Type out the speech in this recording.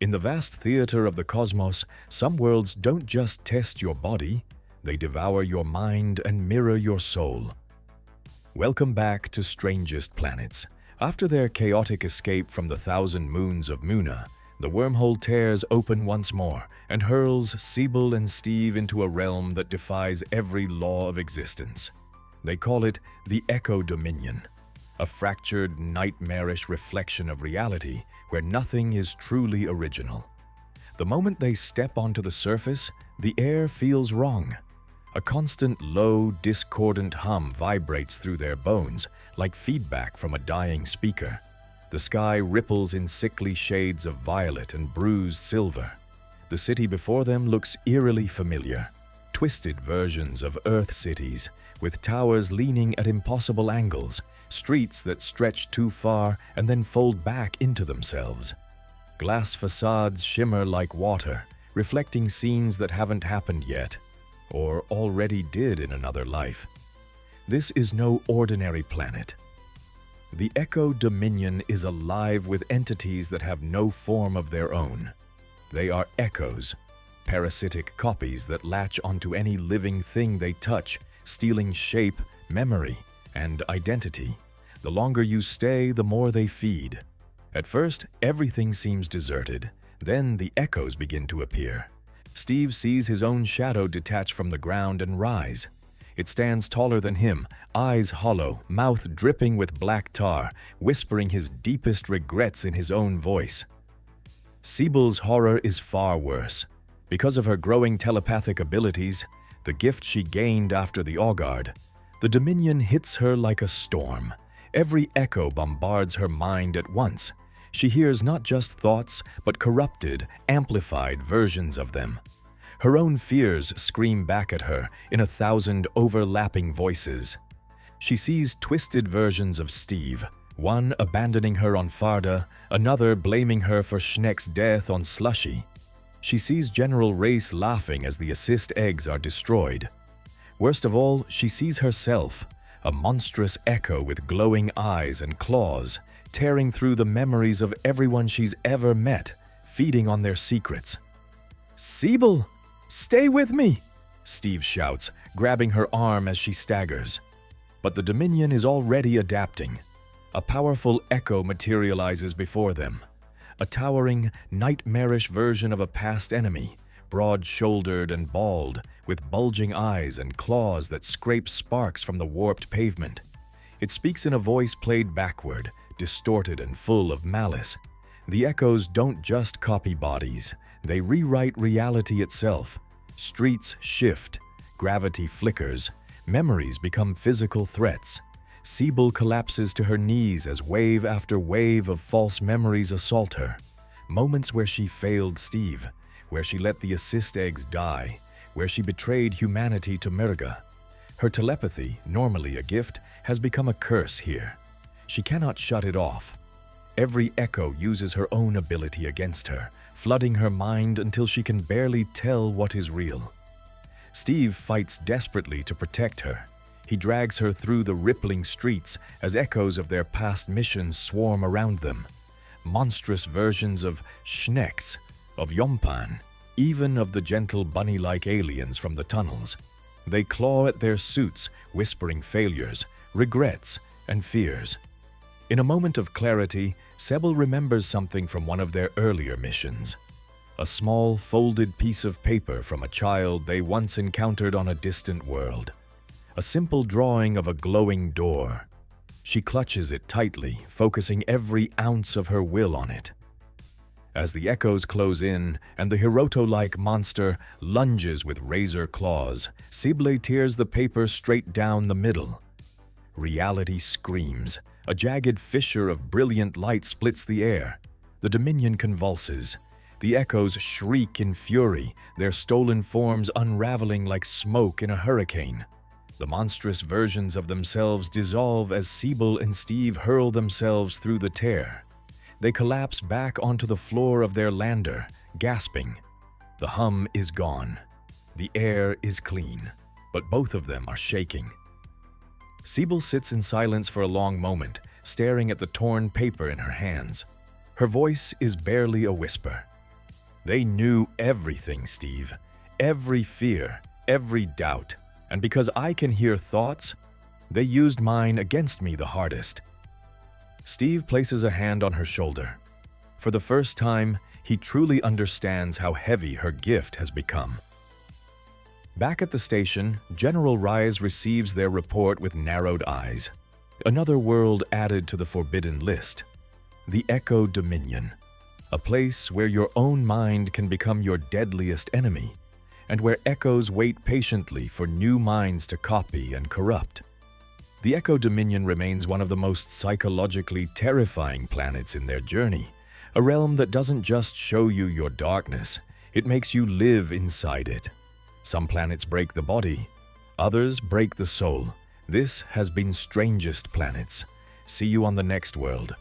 In the vast theater of the cosmos, some worlds don't just test your body, they devour your mind and mirror your soul. Welcome back to Strangest Planets. After their chaotic escape from the thousand moons of Muna, the wormhole tears open once more and hurls Sibyl and Steve into a realm that defies every law of existence. They call it the Echo Dominion, a fractured, nightmarish reflection of reality where nothing is truly original. The moment they step onto the surface, the air feels wrong. A constant, low, discordant hum vibrates through their bones, like feedback from a dying speaker. The sky ripples in sickly shades of violet and bruised silver. The city before them looks eerily familiar, twisted versions of Earth cities, with towers leaning at impossible angles, streets that stretch too far and then fold back into themselves. Glass facades shimmer like water, reflecting scenes that haven't happened yet, or already did in another life. This is no ordinary planet. The Echo Dominion is alive with entities that have no form of their own. They are echoes, parasitic copies that latch onto any living thing they touch, stealing shape, memory, and identity. The longer you stay, the more they feed. At first, everything seems deserted. Then the echoes begin to appear. Steve sees his own shadow detach from the ground and rise. It stands taller than him, eyes hollow, mouth dripping with black tar, whispering his deepest regrets in his own voice. Sibyl's horror is far worse. Because of her growing telepathic abilities, the gift she gained after the Augard, the Dominion hits her like a storm. Every echo bombards her mind at once. She hears not just thoughts, but corrupted, amplified versions of them. Her own fears scream back at her in 1,000 overlapping voices. She sees twisted versions of Steve, one abandoning her on Farda, another blaming her for Schneck's death on Slushy. She sees General Race laughing as the assist eggs are destroyed. Worst of all, she sees herself, a monstrous echo with glowing eyes and claws, tearing through the memories of everyone she's ever met, feeding on their secrets. "Sibyl, stay with me!" Steve shouts, grabbing her arm as she staggers. But the Dominion is already adapting. A powerful echo materializes before them. A towering, nightmarish version of a past enemy, broad-shouldered and bald, with bulging eyes and claws that scrape sparks from the warped pavement. It speaks in a voice played backward, distorted and full of malice. The echoes don't just copy bodies, they rewrite reality itself. Streets shift, gravity flickers, memories become physical threats. Sibyl collapses to her knees as wave after wave of false memories assault her. Moments where she failed Steve, where she let the assist eggs die, where she betrayed humanity to Mirga. Her telepathy, normally a gift, has become a curse here. She cannot shut it off. Every echo uses her own ability against her, flooding her mind until she can barely tell what is real. Steve fights desperately to protect her. He drags her through the rippling streets as echoes of their past missions swarm around them. Monstrous versions of Schnecks, of Yompan, even of the gentle bunny-like aliens from the tunnels. They claw at their suits, whispering failures, regrets, and fears. In a moment of clarity, Sibyl remembers something from one of their earlier missions. A small, folded piece of paper from a child they once encountered on a distant world. A simple drawing of a glowing door. She clutches it tightly, focusing every ounce of her will on it. As the echoes close in and the Hiroto-like monster lunges with razor claws, Sibyl tears the paper straight down the middle. Reality screams. A jagged fissure of brilliant light splits the air. The Dominion convulses. The echoes shriek in fury, their stolen forms unraveling like smoke in a hurricane. The monstrous versions of themselves dissolve as Sibyl and Steve hurl themselves through the tear. They collapse back onto the floor of their lander, gasping. The hum is gone. The air is clean, but both of them are shaking. Sibyl sits in silence for a long moment, staring at the torn paper in her hands. Her voice is barely a whisper. They knew everything, Steve. Every fear, every doubt. And because I can hear thoughts, they used mine against me the hardest. Steve places a hand on her shoulder. For the first time, he truly understands how heavy her gift has become. Back at the station, General Rise receives their report with narrowed eyes. Another world added to the forbidden list. The Echo Dominion. A place where your own mind can become your deadliest enemy, and where echoes wait patiently for new minds to copy and corrupt. The Echo Dominion remains one of the most psychologically terrifying planets in their journey, a realm that doesn't just show you your darkness, it makes you live inside it. Some planets break the body, others break the soul. This has been Strangest Planets. See you on the next world.